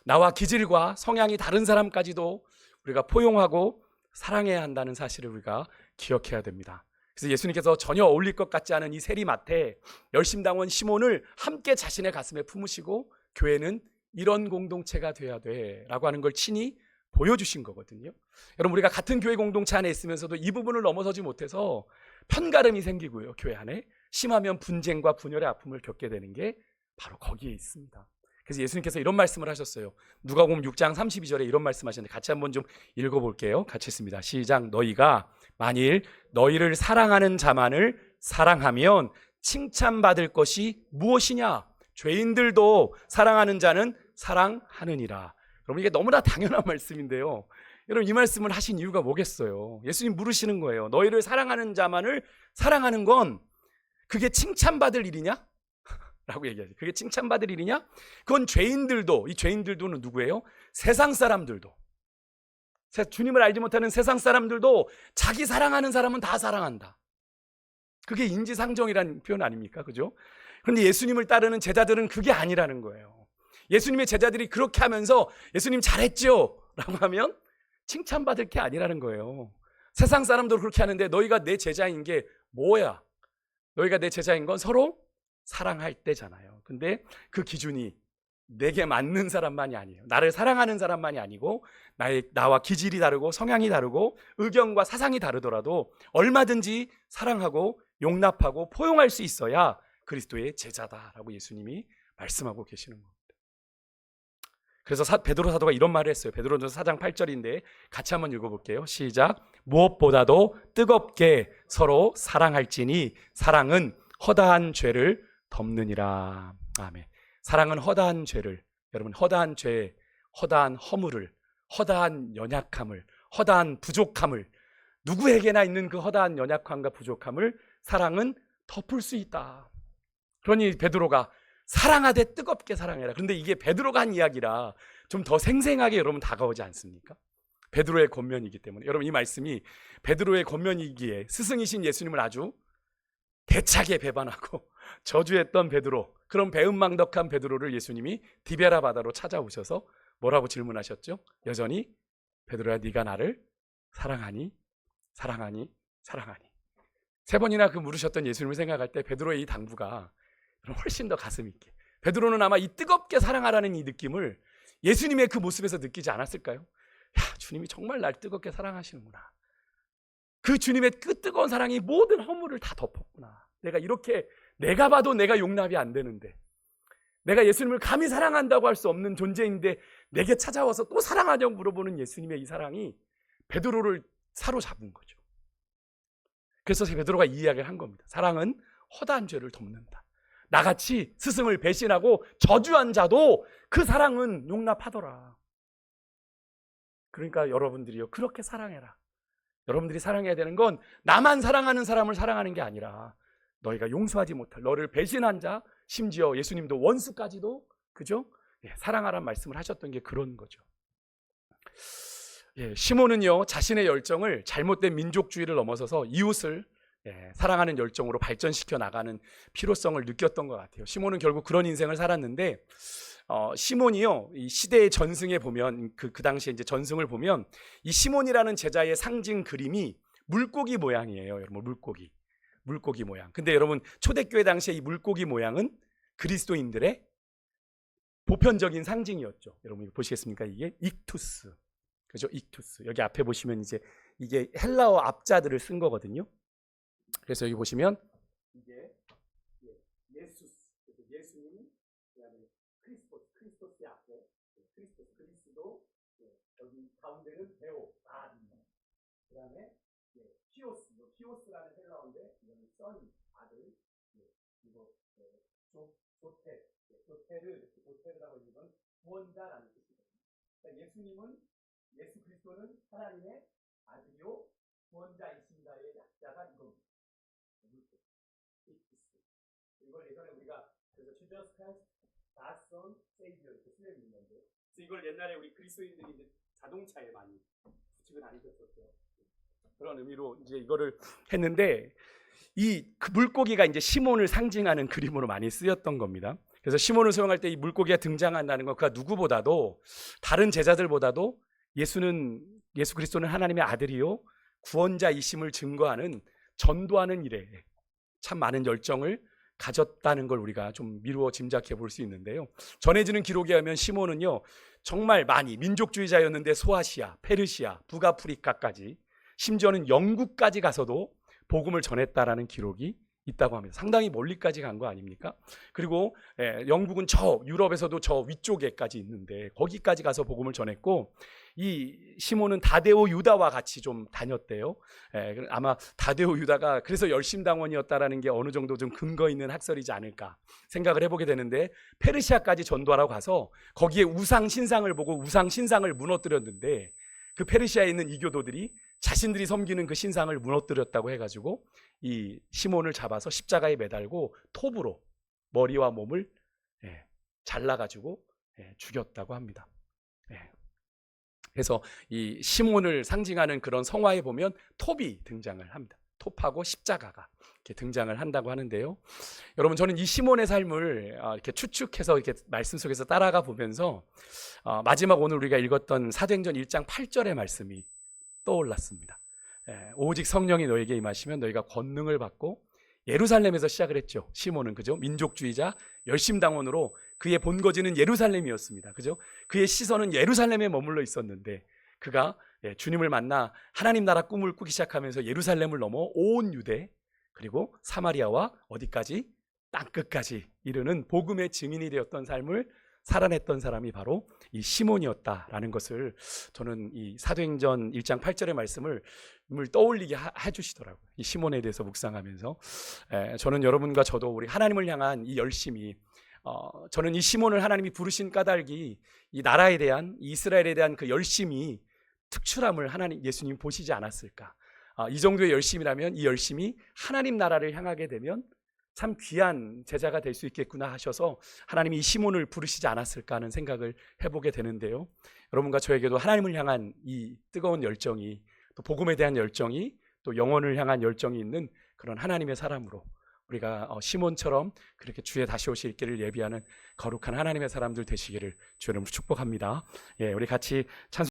[SPEAKER 1] 나와 기질과 성향이 다른 사람까지도 우리가 포용하고 사랑해야 한다는 사실을 우리가 기억해야 됩니다. 그래서 예수님께서 전혀 어울릴 것 같지 않은 이 세리마태 열심당원 시몬을 함께 자신의 가슴에 품으시고 교회는 이런 공동체가 돼야 돼라고 하는 걸 친히 보여주신 거거든요. 여러분 우리가 같은 교회 공동체 안에 있으면서도 이 부분을 넘어서지 못해서 편가름이 생기고요. 교회 안에 심하면 분쟁과 분열의 아픔을 겪게 되는 게 바로 거기에 있습니다. 그래서 예수님께서 이런 말씀을 하셨어요. 누가복음 6장 32절에 이런 말씀하셨는데 같이 한번 좀 읽어볼게요. 같이 있습니다. 시작. 너희가 만일 너희를 사랑하는 자만을 사랑하면 칭찬받을 것이 무엇이냐? 죄인들도 사랑하는 자는 사랑하느니라. 여러분 이게 너무나 당연한 말씀인데요. 여러분 이 말씀을 하신 이유가 뭐겠어요? 예수님 물으시는 거예요. 너희를 사랑하는 자만을 사랑하는 건 그게 칭찬받을 일이냐? 라고 얘기하죠. 그게 칭찬받을 일이냐? 그건 죄인들도, 이 죄인들도는 누구예요? 세상 사람들도. 주님을 알지 못하는 세상 사람들도 자기 사랑하는 사람은 다 사랑한다. 그게 인지상정이라는 표현 아닙니까? 그죠? 그런데 예수님을 따르는 제자들은 그게 아니라는 거예요. 예수님의 제자들이 그렇게 하면서 예수님 잘했죠? 라고 하면 칭찬받을 게 아니라는 거예요. 세상 사람도 그렇게 하는데 너희가 내 제자인 게 뭐야? 너희가 내 제자인 건 서로 사랑할 때잖아요. 근데 그 기준이 내게 맞는 사람만이 아니에요. 나를 사랑하는 사람만이 아니고 나와 기질이 다르고 성향이 다르고 의견과 사상이 다르더라도 얼마든지 사랑하고 용납하고 포용할 수 있어야 그리스도의 제자다라고 예수님이 말씀하고 계시는 겁니다. 그래서 베드로 사도가 이런 말을 했어요. 베드로전서 4장 8절인데 같이 한번 읽어볼게요. 시작. 무엇보다도 뜨겁게 서로 사랑할지니 사랑은 허다한 죄를 덮느니라. 아멘. 사랑은 허다한 죄를, 여러분 허다한 죄, 허다한 허물을, 허다한 연약함을, 허다한 부족함을, 누구에게나 있는 그 허다한 연약함과 부족함을 사랑은 덮을 수 있다. 그러니 베드로가 사랑하되 뜨겁게 사랑해라. 그런데 이게 베드로가 한 이야기라 좀 더 생생하게 여러분 다가오지 않습니까? 베드로의 권면이기 때문에. 여러분 이 말씀이 베드로의 권면이기에 스승이신 예수님을 아주 대차게 배반하고 저주했던 베드로, 그런 배은망덕한 베드로를 예수님이 디베라 바다로 찾아오셔서 뭐라고 질문하셨죠? 여전히 베드로야 네가 나를 사랑하니? 사랑하니? 사랑하니? 3번이나 그 물으셨던 예수님을 생각할 때 베드로의 이 당부가 훨씬 더 가슴 있게, 베드로는 아마 이 뜨겁게 사랑하라는 이 느낌을 예수님의 그 모습에서 느끼지 않았을까요? 야, 주님이 정말 날 뜨겁게 사랑하시는구나. 그 주님의 그 뜨거운 사랑이 모든 허물을 다 덮었구나. 내가 이렇게, 내가 봐도 내가 용납이 안 되는데, 내가 예수님을 감히 사랑한다고 할 수 없는 존재인데 내게 찾아와서 또 사랑하냐고 물어보는 예수님의 이 사랑이 베드로를 사로잡은 거죠. 그래서 베드로가 이 이야기를 한 겁니다. 사랑은 허다한 죄를 덮는다. 나같이 스승을 배신하고 저주한 자도 그 사랑은 용납하더라. 그러니까 여러분들이요, 그렇게 사랑해라. 여러분들이 사랑해야 되는 건 나만 사랑하는 사람을 사랑하는 게 아니라 너희가 용서하지 못할, 너를 배신한 자, 심지어 예수님도 원수까지도, 그죠? 사랑하라는 말씀을 하셨던 게 그런 거죠. 시몬은요, 자신의 열정을 잘못된 민족주의를 넘어서서 이웃을 사랑하는 열정으로 발전시켜 나가는 필요성을 느꼈던 것 같아요. 시몬은 결국 그런 인생을 살았는데, 시몬이요, 이 시대의 전승에 보면, 그 당시에 이제 전승을 보면, 이 시몬이라는 제자의 상징 그림이 물고기 모양이에요. 여러분, 물고기 모양. 근데 여러분, 초대교회 당시에 이 물고기 모양은 그리스도인들의 보편적인 상징이었죠. 여러분, 이거 보시겠습니까? 이게 iktus. 그죠? iktus. 여기 앞에 보시면 이제 이게 헬라어 앞자들을 쓴 거거든요. 그래서 여기 보시면 이게 예수님, 그다음에 크리스토스 앞에 그리스도, 여기 가운데는 데오, 그다음에 히오스라는 헬라어인데 이거는 선, 아들, 그리고 조테르라고 있는 건 구원자라는 뜻이거든요. 그러니까 예수 그리스도는 하나님의 아들이요 구원자이신다의 약자가 이겁니다. 이걸 예전에 우리가 그래서 Jesus Christ, God's Son, Savior 이렇게 쓰여 있는데, 그래서 이걸 옛날에 우리 그리스도인들이 이제 자동차에 많이 붙이고 다니셨었어요. 그런 의미로 이제 이거를 했는데, 이 그 물고기가 이제 시몬을 상징하는 그림으로 많이 쓰였던 겁니다. 그래서 시몬을 소용할 때 이 물고기가 등장한다는 건 그가 누구보다도, 다른 제자들보다도 예수 그리스도는 하나님의 아들이요 구원자이심을 증거하는, 전도하는 일에 참 많은 열정을 가졌다는 걸 우리가 좀 미루어 짐작해 볼 수 있는데요. 전해지는 기록에 의하면 시몬은요, 정말 많이 민족주의자였는데 소아시아, 페르시아, 북아프리카까지, 심지어는 영국까지 가서도 복음을 전했다라는 기록이 있다고 합니다. 상당히 멀리까지 간 거 아닙니까? 그리고 영국은 저 유럽에서도 저 위쪽에까지 있는데 거기까지 가서 복음을 전했고, 이 시몬은 다데오 유다와 같이 좀 다녔대요. 아마 다데오 유다가 그래서 열심당원이었다라는 게 어느 정도 좀 근거 있는 학설이지 않을까 생각을 해보게 되는데, 페르시아까지 전도하러 가서 거기에 우상 신상을 보고 우상 신상을 무너뜨렸는데, 그 페르시아에 있는 이교도들이 자신들이 섬기는 그 신상을 무너뜨렸다고 해가지고 이 시몬을 잡아서 십자가에 매달고 톱으로 머리와 몸을 잘라가지고 죽였다고 합니다. 그래서 이 시몬을 상징하는 그런 성화에 보면 톱이 등장을 합니다. 톱하고 십자가가 이렇게 등장을 한다고 하는데요. 여러분, 저는 이 시몬의 삶을 이렇게 추측해서 이렇게 말씀 속에서 따라가 보면서 마지막 오늘 우리가 읽었던 사도행전 1장 8절의 말씀이 떠올랐습니다. 오직 성령이 너에게 임하시면 너희가 권능을 받고, 예루살렘에서 시작을 했죠. 시몬은, 그죠? 민족주의자, 열심당원으로 그의 본거지는 예루살렘이었습니다. 그죠? 그의 시선은 예루살렘에 머물러 있었는데, 그가 주님을 만나 하나님 나라 꿈을 꾸기 시작하면서 예루살렘을 넘어 온 유대, 그리고 사마리아와 어디까지? 땅끝까지 이르는 복음의 증인이 되었던 삶을 살아냈던 사람이 바로 이 시몬이었다라는 것을 저는 이 사도행전 1장 8절의 말씀을 떠올리게 해주시더라고요. 이 시몬에 대해서 묵상하면서 저는 여러분과 저도 우리 하나님을 향한 이 열심이 저는 이 시몬을 하나님이 부르신 까닭이 이 나라에 대한, 이 이스라엘에 대한 그 열심이 특출함을 예수님 보시지 않았을까. 이 정도의 열심이라면 이 열심이 하나님 나라를 향하게 되면 참 귀한 제자가 될 수 있겠구나 하셔서 하나님이 이 시몬을 부르시지 않았을까 하는 생각을 해보게 되는데요. 여러분과 저에게도 하나님을 향한 이 뜨거운 열정이, 또 복음에 대한 열정이, 또 영혼을 향한 열정이 있는 그런 하나님의 사람으로 우리가 시몬처럼 그렇게 주의 다시 오실 길을 예비하는 거룩한 하나님의 사람들 되시기를 주의 이름으로 축복합니다. 우리 같이 찬송